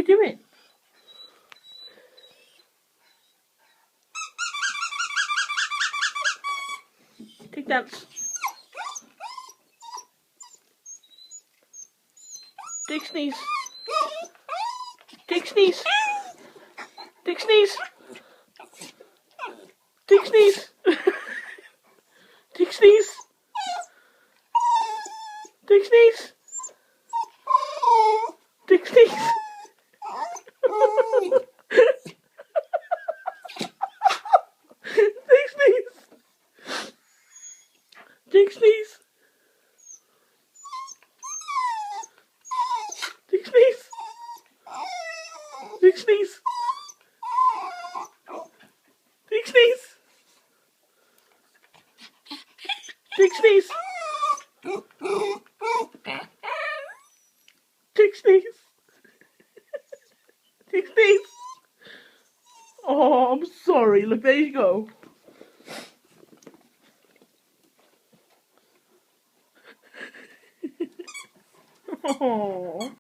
we doing? Take dance. Take sneeze. Take sneeze. Take sneeze. Take sneeze. Take sneeze. Take sneeze. Take sneeze. Take sneeze. Take sneeze. Take sneeze. Take sneeze. Take sneeze. Take sneeze. Take sneeze. Take sneeze. Oh, I'm sorry. Look, there you go. Oh.